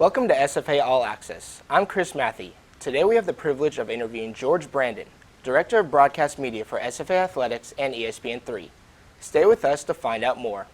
Welcome to SFA All Access. I'm Chris Matthey. Today we have the privilege of interviewing George Brandon, Director of Broadcast Media for SFA Athletics and ESPN3. Stay with us to find out more.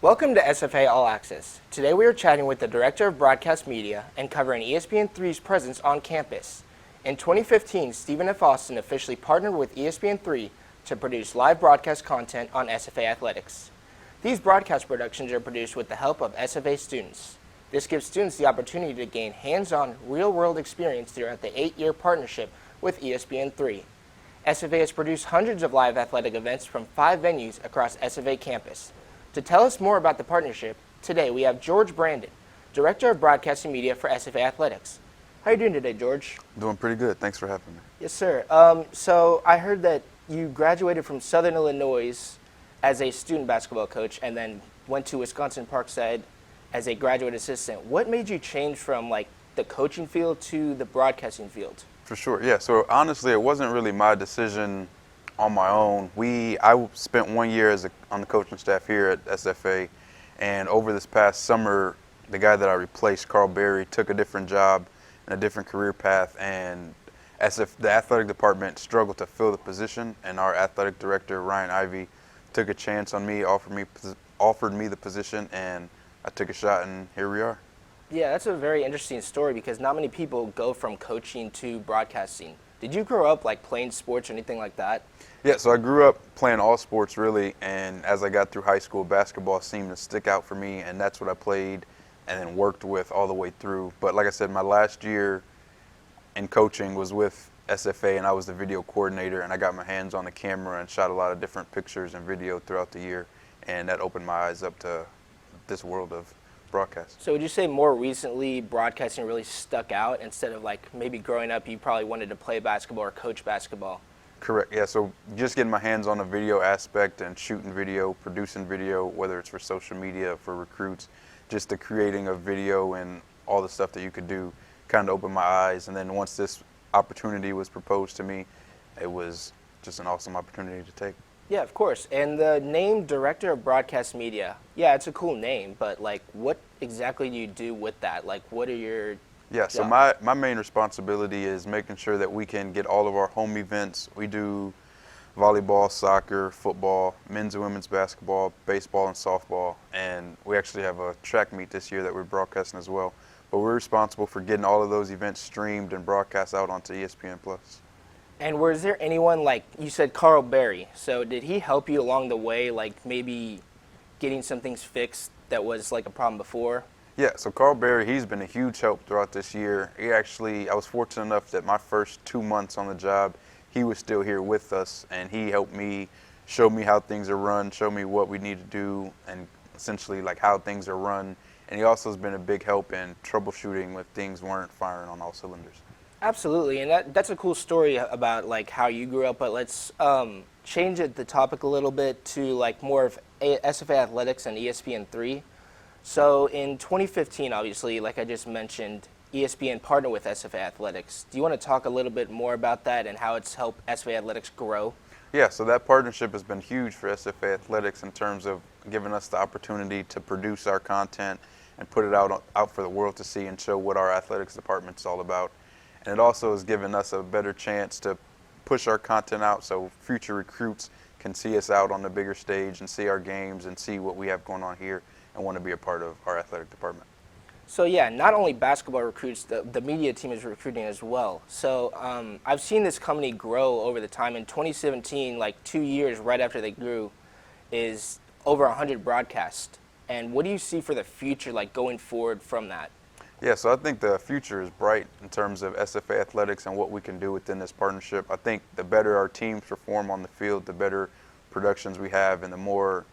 Welcome to SFA All Access. Today we are chatting with the Director of Broadcast Media and covering ESPN3's presence on campus. In 2015, Stephen F. Austin officially partnered with ESPN3 to produce live broadcast content on SFA Athletics. These broadcast productions are produced with the help of SFA students. This gives students the opportunity to gain hands-on, real-world experience throughout the 8-year partnership with ESPN3. SFA has produced hundreds of live athletic events from 5 venues across SFA campus. To tell us more about the partnership, today we have George Brandon, Director of Broadcasting Media for SFA Athletics. How are you doing today, George? Doing pretty good. Thanks for having me. Yes, sir. So I heard that you graduated from Southern Illinois as a student basketball coach and then went to Wisconsin Parkside as a graduate assistant. What made you change from the coaching field to the broadcasting field? For sure, yeah. So honestly, it wasn't really my decision on my own. I spent 1 year on the coaching staff here at SFA, and over this past summer, the guy that I replaced, Carl Berry, took a different job and a different career path, and the athletic department struggled to fill the position, and our athletic director, Ryan Ivey, took a chance on me, offered me the position, and I took a shot, and here we are. Yeah, that's a very interesting story because not many people go from coaching to broadcasting. Did you grow up playing sports or anything like that? Yeah, so I grew up playing all sports really, and as I got through high school, basketball seemed to stick out for me, and that's what I played and then worked with all the way through. But like I said, my last year in coaching was with SFA, and I was the video coordinator, and I got my hands on the camera and shot a lot of different pictures and video throughout the year, and that opened my eyes up to this world of broadcast. So would you say more recently broadcasting really stuck out instead of maybe growing up you probably wanted to play basketball or coach basketball? Correct, yeah, so just getting my hands on the video aspect and shooting video, producing video, whether it's for social media, for recruits, just the creating of video and all the stuff that you could do kind of opened my eyes. And then once this opportunity was proposed to me, it was just an awesome opportunity to take. Yeah, of course. And the name Director of Broadcast Media, yeah, it's a cool name, but what exactly do you do with that? What are your Yeah, so my main responsibility is making sure that we can get all of our home events. We do volleyball, soccer, football, men's and women's basketball, baseball, and softball. And we actually have a track meet this year that we're broadcasting as well. But we're responsible for getting all of those events streamed and broadcast out onto ESPN+. And was there anyone, you said Carl Berry, so did he help you along the way, maybe getting some things fixed that was a problem before? Yeah, so Carl Berry, he's been a huge help throughout this year. I was fortunate enough that my first 2 months on the job, he was still here with us, and he helped me, show me how things are run, show me what we need to do, and essentially how things are run. And he also has been a big help in troubleshooting when things weren't firing on all cylinders. Absolutely, and that's a cool story about how you grew up, but let's change the topic a little bit to more of SFA Athletics and ESPN3. So in 2015, obviously, like I just mentioned, ESPN partnered with SFA Athletics. Do you want to talk a little bit more about that and how it's helped SFA Athletics grow? Yeah, so that partnership has been huge for SFA Athletics in terms of giving us the opportunity to produce our content and put it out for the world to see and show what our athletics department's all about. And it also has given us a better chance to push our content out so future recruits can see us out on the bigger stage and see our games and see what we have going on here and want to be a part of our athletic department. So yeah, not only basketball recruits, the media team is recruiting as well. So I've seen this company grow over the time. In 2017, 2 years right after they grew, is over 100 broadcasts. And what do you see for the future, going forward from that? Yeah, so I think the future is bright in terms of SFA Athletics and what we can do within this partnership. I think the better our teams perform on the field, the better productions we have, and the more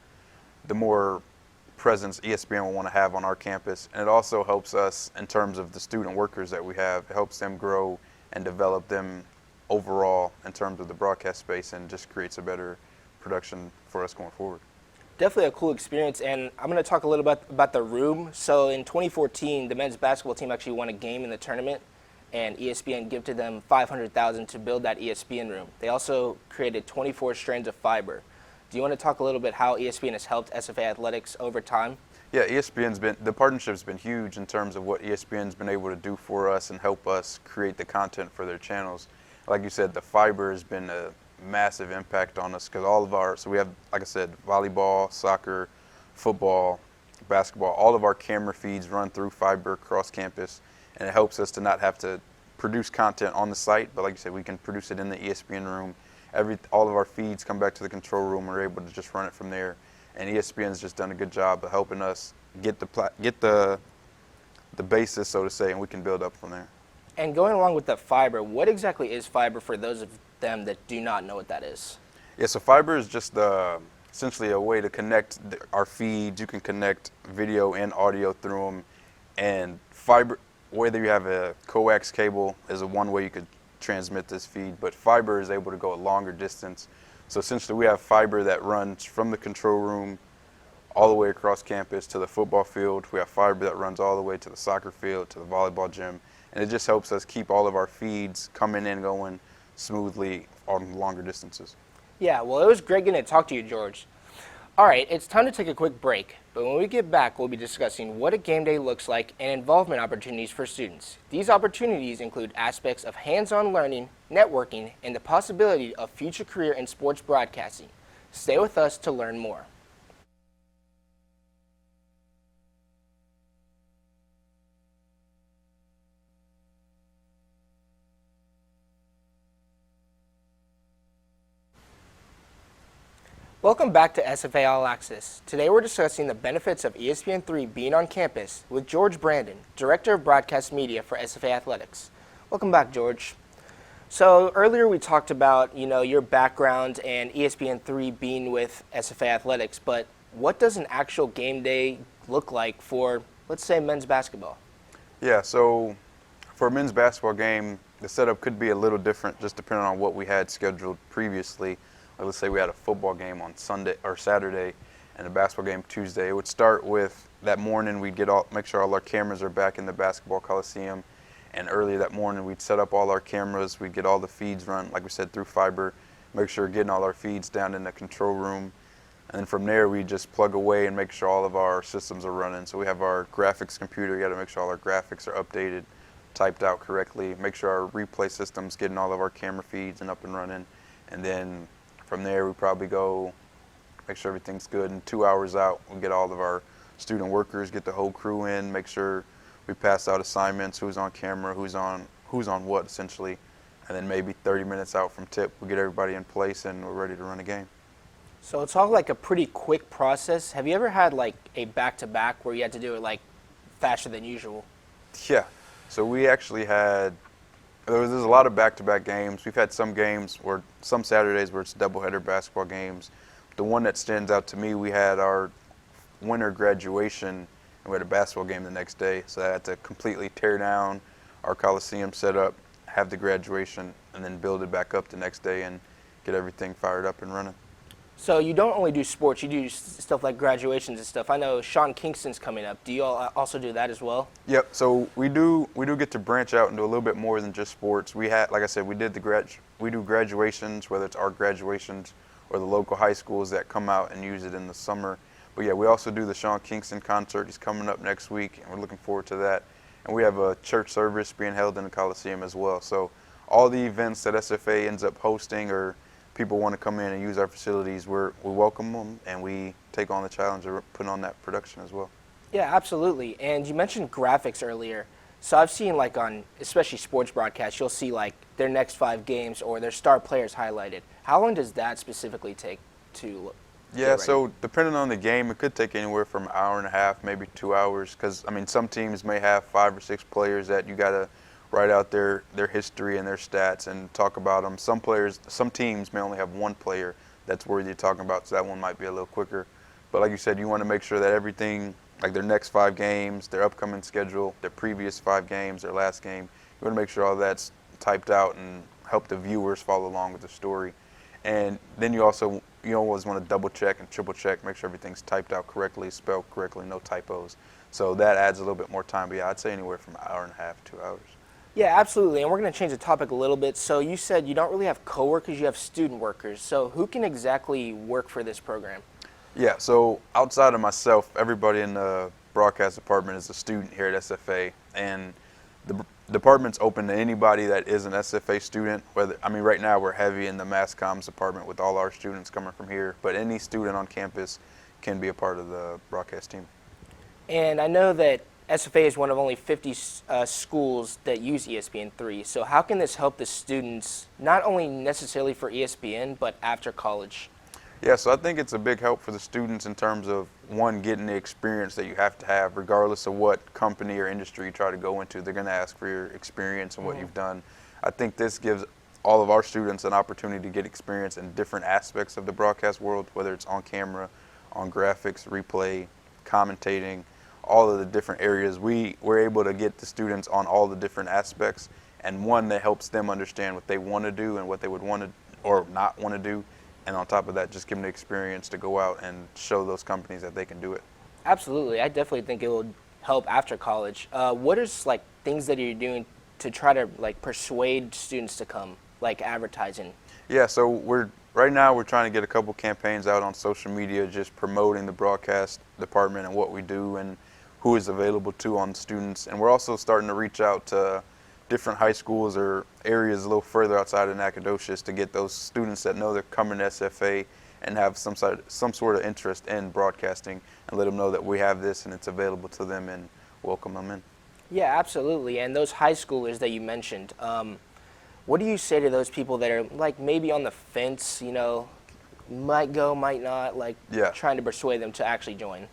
presence ESPN will want to have on our campus. And it also helps us in terms of the student workers that we have. It helps them grow and develop them overall in terms of the broadcast space, and just creates a better production for us going forward. Definitely a cool experience, and I'm going to talk a little bit about the room. So in 2014, the men's basketball team actually won a game in the tournament, and ESPN gifted them $500,000 to build that ESPN room. They also created 24 strands of fiber. Do you want to talk a little bit how ESPN has helped SFA athletics over time? Yeah, the partnership's been huge in terms of what ESPN's been able to do for us and help us create the content for their channels. Like you said, the fiber has been a massive impact on us because so we have, like I said, volleyball, soccer, football, basketball, all of our camera feeds run through fiber across campus, and it helps us to not have to produce content on the site, but like you said, we can produce it in the ESPN room. All of our feeds come back to the control room, we're able to just run it from there. And ESPN's just done a good job of helping us get the basis, so to say, and we can build up from there. And going along with the fiber, what exactly is fiber for those of them that do not know what that is? Yeah, so fiber is just essentially a way to connect our feeds. You can connect video and audio through them. And fiber, whether you have a coax cable, is one way you could transmit this feed, but fiber is able to go a longer distance. So essentially we have fiber that runs from the control room all the way across campus to the football field. We have fiber that runs all the way to the soccer field, to the volleyball gym. And it just helps us keep all of our feeds coming and going smoothly on longer distances. Yeah, well, it was great getting to talk to you, George. All right, it's time to take a quick break, but when we get back, we'll be discussing what a game day looks like and involvement opportunities for students. These opportunities include aspects of hands-on learning, networking, and the possibility of future career in sports broadcasting. Stay with us to learn more. Welcome back to SFA All Access. Today we're discussing the benefits of ESPN3 being on campus with George Brandon, Director of Broadcast Media for SFA Athletics. Welcome back, George. So earlier we talked about, your background and ESPN3 being with SFA Athletics, but what does an actual game day look like for, let's say, men's basketball? Yeah, so for a men's basketball game, the setup could be a little different just depending on what we had scheduled previously. Let's say we had a football game on Sunday or Saturday and a basketball game Tuesday. It would start with that morning we'd make sure all our cameras are back in the basketball coliseum, and early that morning we'd set up all our cameras, we'd get all the feeds run, like we said, through fiber, make sure we're getting all our feeds down in the control room, and then from there we just plug away and make sure all of our systems are running. So we have our graphics computer, you got to make sure all our graphics are updated, typed out correctly, make sure our replay system's getting all of our camera feeds and up and running, and then from there, we probably go make sure everything's good. And 2 hours out, we'll get all of our student workers, get the whole crew in, make sure we pass out assignments, who's on camera, who's on what, essentially. And then maybe 30 minutes out from tip, we'll get everybody in place and we're ready to run a game. So it's all like a pretty quick process. Have you ever had like a back-to-back where you had to do it like faster than usual? Yeah. So we actually had there's a lot of back-to-back games. We've had some Saturdays where it's doubleheader basketball games. The one that stands out to me, we had our winter graduation, and we had a basketball game the next day. So I had to completely tear down our coliseum setup, have the graduation, and then build it back up the next day and get everything fired up and running. So you don't only do sports, you do stuff like graduations and stuff. I know Sean Kingston's coming up. Do you all also do that as well? Yep. So we do get to branch out and do a little bit more than just sports. We had, like I said, we do graduations, whether it's our graduations or the local high schools that come out and use it in the summer. But yeah, we also do the Sean Kingston concert. He's coming up next week, and we're looking forward to that. And we have a church service being held in the Coliseum as well. So all the events that SFA ends up hosting or people want to come in and use our facilities, we welcome them and we take on the challenge of putting on that production as well. Yeah, absolutely. And you mentioned graphics earlier. So I've seen like on, especially sports broadcasts, you'll see like their next 5 games or their star players highlighted. How long does that specifically take to Yeah, so depending on the game, it could take anywhere from an hour and a half, maybe 2 hours. Because, I mean, some teams may have 5 or 6 players that you got to write out their history and their stats and talk about them. Some teams may only have 1 player that's worthy of talking about, so that one might be a little quicker. But like you said, you want to make sure that everything, like their next 5 games, their upcoming schedule, their previous 5 games, their last game, you want to make sure all that's typed out and help the viewers follow along with the story. And then you you always want to double check and triple check, make sure everything's typed out correctly, spelled correctly, no typos. So that adds a little bit more time. But yeah, I'd say anywhere from an hour and a half, 2 hours. Yeah, absolutely. And we're going to change the topic a little bit. So you said you don't really have coworkers, you have student workers. So who can exactly work for this program? Yeah, so outside of myself, everybody in the broadcast department is a student here at SFA, and the department's open to anybody that is an SFA student. Right now we're heavy in the mass comms department with all our students coming from here, but any student on campus can be a part of the broadcast team. And I know that SFA is one of only 50 schools that use ESPN3. So how can this help the students, not only necessarily for ESPN, but after college? Yeah, so I think it's a big help for the students in terms of, one, getting the experience that you have to have regardless of what company or industry you try to go into. They're going to ask for your experience and what you've done. I think this gives all of our students an opportunity to get experience in different aspects of the broadcast world, whether it's on camera, on graphics, replay, commentating, all of the different areas. We're able to get the students on all the different aspects, and one that helps them understand what they want to do and what they would want to or not want to do. And on top of that, just give them the experience to go out and show those companies that they can do it. Absolutely. I definitely think it will help after college. What is things that you're doing to try to persuade students to come, like advertising? Yeah, so right now we're trying to get a couple campaigns out on social media, just promoting the broadcast department and what we do and who is available to on students. And we're also starting to reach out to different high schools or areas a little further outside of Nacogdoches to get those students that know they're coming to SFA and have some sort of interest in broadcasting, and let them know that we have this and it's available to them, and welcome them in. Yeah, absolutely. And those high schoolers that you mentioned, what do you say to those people that are maybe on the fence, might go, might not, trying to persuade them to actually join?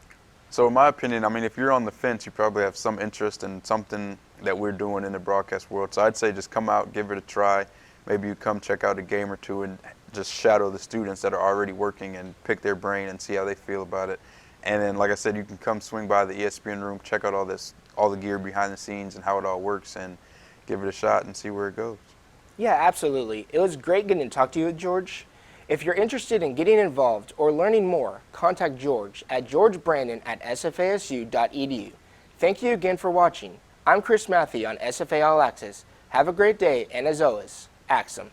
So in my opinion, if you're on the fence, you probably have some interest in something that we're doing in the broadcast world. So I'd say just come out, give it a try. Maybe you come check out a game or two and just shadow the students that are already working and pick their brain and see how they feel about it. And then, like I said, you can come swing by the ESPN room, check out all the gear behind the scenes and how it all works, and give it a shot and see where it goes. Yeah, absolutely. It was great getting to talk to you, George. If you're interested in getting involved or learning more, contact George at georgebrandon@sfasu.edu. Thank you again for watching. I'm Chris Matthew on SFA All Access. Have a great day, and as always, Axum.